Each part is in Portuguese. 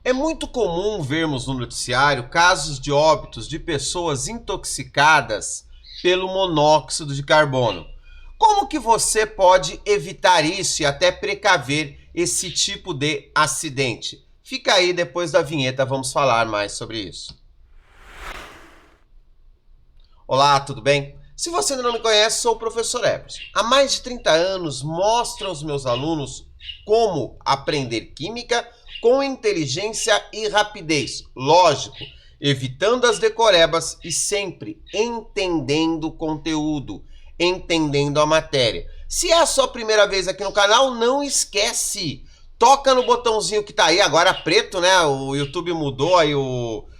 É muito comum vermos no noticiário casos de óbitos de pessoas intoxicadas pelo monóxido de carbono. Como que você pode evitar isso e até precaver esse tipo de acidente? Fica aí, depois da vinheta vamos falar mais sobre isso. Olá, tudo bem? Se você ainda não me conhece, sou o professor Everson. Há mais de 30 anos mostro aos meus alunos como aprender química com inteligência e rapidez. Lógico, evitando as decorebas e sempre entendendo o conteúdo, entendendo a matéria. Se é a sua primeira vez aqui no canal, não esquece. Toca no botãozinho que tá aí, agora preto, né? O YouTube mudou aí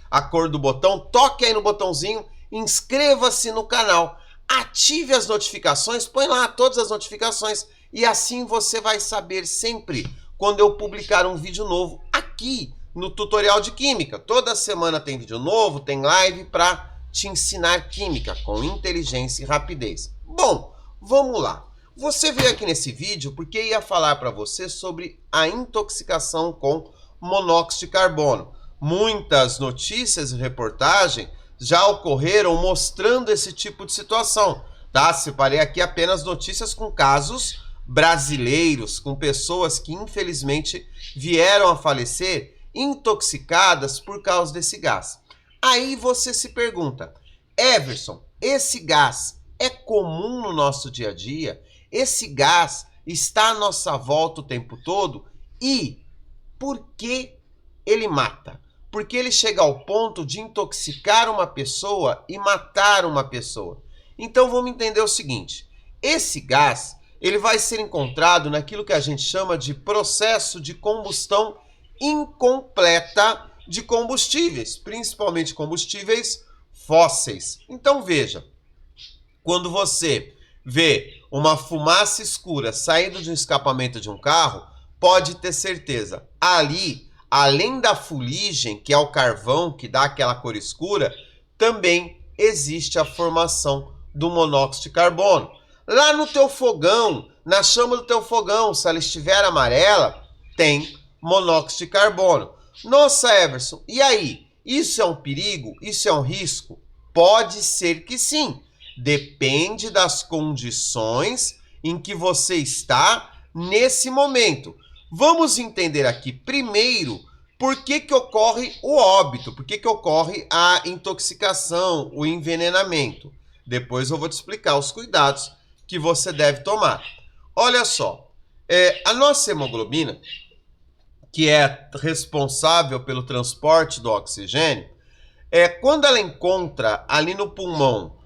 a cor do botão. Toque aí no botãozinho, inscreva-se no canal. Ative as notificações, põe lá todas as notificações e assim você vai saber sempre quando eu publicar um vídeo novo aqui no tutorial de química. Toda semana tem vídeo novo, tem live para te ensinar química com inteligência e rapidez. Bom, vamos lá. Você veio aqui nesse vídeo porque ia falar para você sobre a intoxicação com monóxido de carbono. Muitas notícias e reportagens já ocorreram mostrando esse tipo de situação, tá? Separei aqui apenas notícias com casos brasileiros, com pessoas que infelizmente vieram a falecer intoxicadas por causa desse gás. Aí você se pergunta, Everson, esse gás é comum no nosso dia a dia? Esse gás está à nossa volta o tempo todo? E por que ele mata? Porque ele chega ao ponto de intoxicar uma pessoa e matar uma pessoa. Então vamos entender o seguinte, esse gás ele vai ser encontrado naquilo que a gente chama de processo de combustão incompleta de combustíveis, principalmente combustíveis fósseis. Então veja, quando você vê uma fumaça escura saindo de um escapamento de um carro, pode ter certeza, ali além da fuligem, que é o carvão que dá aquela cor escura, também existe a formação do monóxido de carbono. Lá no teu fogão, na chama do teu fogão, se ela estiver amarela, tem monóxido de carbono. Nossa, Everson, e aí? Isso é um perigo? Isso é um risco? Pode ser que sim. Depende das condições em que você está nesse momento. Vamos entender aqui primeiro por que ocorre o óbito, por que ocorre a intoxicação, o envenenamento. Depois eu vou te explicar os cuidados que você deve tomar. Olha só, a nossa hemoglobina, que é responsável pelo transporte do oxigênio, quando ela encontra ali no pulmão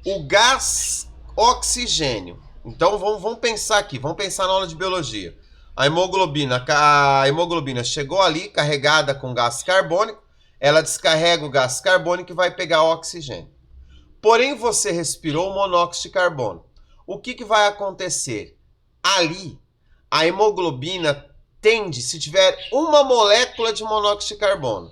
o gás oxigênio, então vamos pensar aqui, vamos pensar na aula de biologia. A hemoglobina chegou ali carregada com gás carbônico, ela descarrega o gás carbônico e vai pegar o oxigênio. Porém, você respirou o monóxido de carbono. O que vai acontecer? Ali, a hemoglobina tende, se tiver uma molécula de monóxido de carbono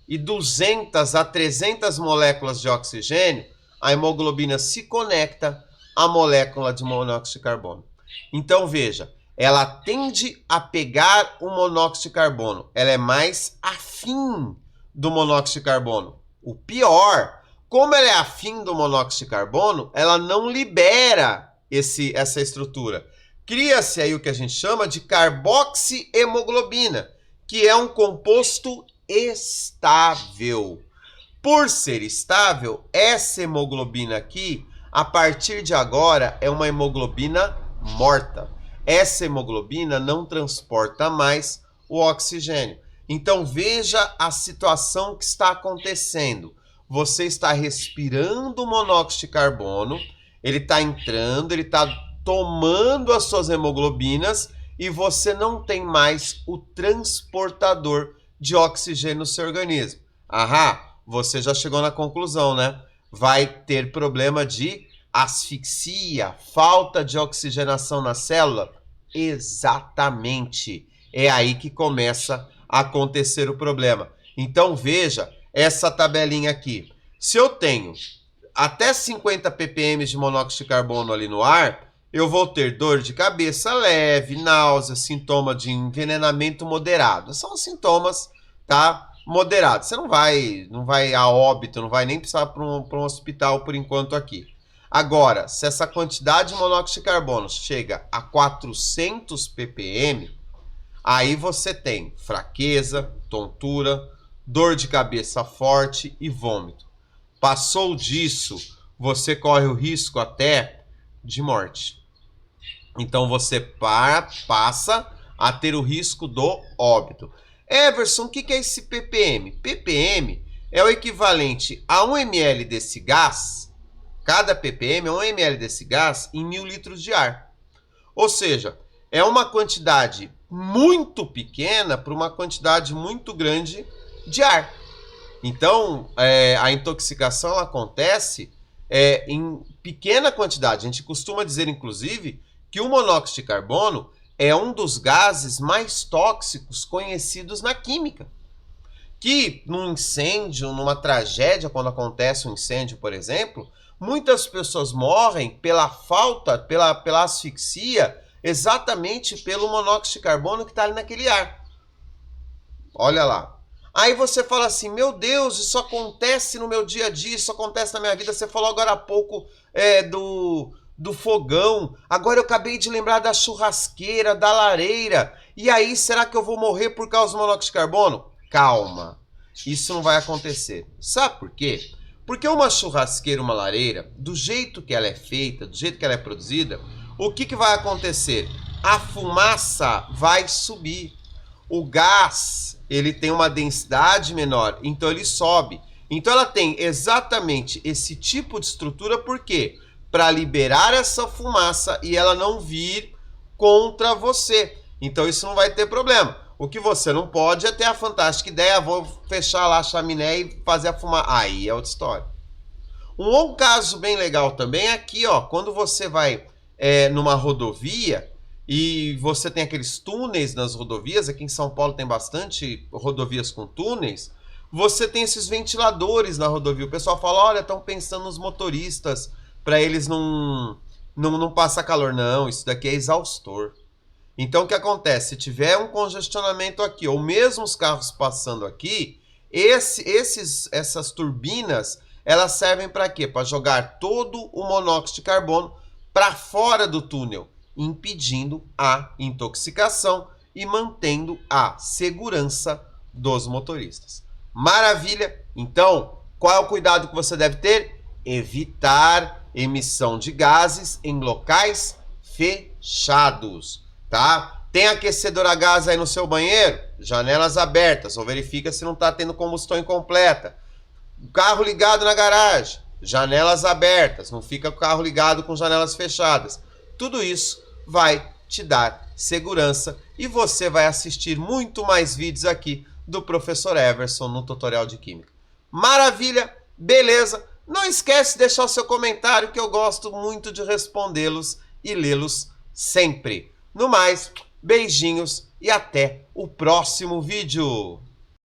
e 200 a 300 moléculas de oxigênio, a hemoglobina se conecta à molécula de monóxido de carbono. Então, veja, ela tende a pegar o monóxido de carbono. Ela é mais afim do monóxido de carbono. O pior, como ela é afim do monóxido de carbono, ela não libera essa estrutura. Cria-se aí o que a gente chama de carboxihemoglobina, que é um composto estável. Por ser estável, essa hemoglobina aqui, a partir de agora, é uma hemoglobina morta. Essa hemoglobina não transporta mais o oxigênio. Então veja a situação que está acontecendo. Você está respirando o monóxido de carbono, ele está entrando, ele está tomando as suas hemoglobinas e você não tem mais o transportador de oxigênio no seu organismo. Você já chegou na conclusão, né? Vai ter problema de asfixia, falta de oxigenação na célula. Exatamente. É aí que começa a acontecer o problema. Então veja essa tabelinha aqui. Se eu tenho até 50 ppm de monóxido de carbono ali no ar, eu vou ter dor de cabeça leve, náusea, sintoma de envenenamento moderado. São sintomas tá moderado. Você não vai a óbito, não vai nem precisar para um hospital por enquanto aqui. Agora, se essa quantidade de monóxido de carbono chega a 400 ppm, aí você tem fraqueza, tontura, dor de cabeça forte e vômito. Passou disso, você corre o risco até de morte. Então você passa a ter o risco do óbito. Everson, o que é esse ppm? ppm é o equivalente a 1 ml desse gás. Cada ppm é 1 ml desse gás em 1000 litros de ar. Ou seja, é uma quantidade muito pequena para uma quantidade muito grande de ar. Então, a intoxicação acontece em pequena quantidade. A gente costuma dizer, inclusive, que o monóxido de carbono é um dos gases mais tóxicos conhecidos na química. Que num incêndio, numa tragédia, quando acontece um incêndio, por exemplo, muitas pessoas morrem pela falta, pela asfixia, exatamente pelo monóxido de carbono que está ali naquele ar. Olha lá. Aí você fala assim, meu Deus, isso acontece no meu dia a dia, isso acontece na minha vida. Você falou agora há pouco do fogão, agora eu acabei de lembrar da churrasqueira, da lareira. E aí, será que eu vou morrer por causa do monóxido de carbono? Calma, isso não vai acontecer. Sabe por quê? Porque uma churrasqueira, uma lareira, do jeito que ela é feita, do jeito que ela é produzida, o que vai acontecer? A fumaça vai subir. O gás, ele tem uma densidade menor, então ele sobe. Então ela tem exatamente esse tipo de estrutura, por quê? Para liberar essa fumaça e ela não vir contra você. Então isso não vai ter problema. O que você não pode é ter a fantástica ideia, vou fechar lá a chaminé e fazer a fumaça. Aí é outra história. Um outro caso bem legal também é aqui, ó, quando você vai numa rodovia e você tem aqueles túneis nas rodovias, aqui em São Paulo tem bastante rodovias com túneis, você tem esses ventiladores na rodovia. O pessoal fala, olha, estão pensando nos motoristas para eles não passar calor. Não, isso daqui é exaustor. Então o que acontece? Se tiver um congestionamento aqui, ou mesmo os carros passando aqui, essas turbinas, elas servem para quê? Para jogar todo o monóxido de carbono para fora do túnel, impedindo a intoxicação e mantendo a segurança dos motoristas. Maravilha! Então, qual é o cuidado que você deve ter? Evitar emissão de gases em locais fechados, tá? Tem aquecedor a gás aí no seu banheiro? Janelas abertas, ou verifica se não está tendo combustão incompleta. Carro ligado na garagem, janelas abertas, não fica com o carro ligado com janelas fechadas. Tudo isso vai te dar segurança e você vai assistir muito mais vídeos aqui do Professor Everson no tutorial de Química. Maravilha, beleza? Não esquece de deixar o seu comentário que eu gosto muito de respondê-los e lê-los sempre. No mais, beijinhos e até o próximo vídeo.